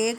1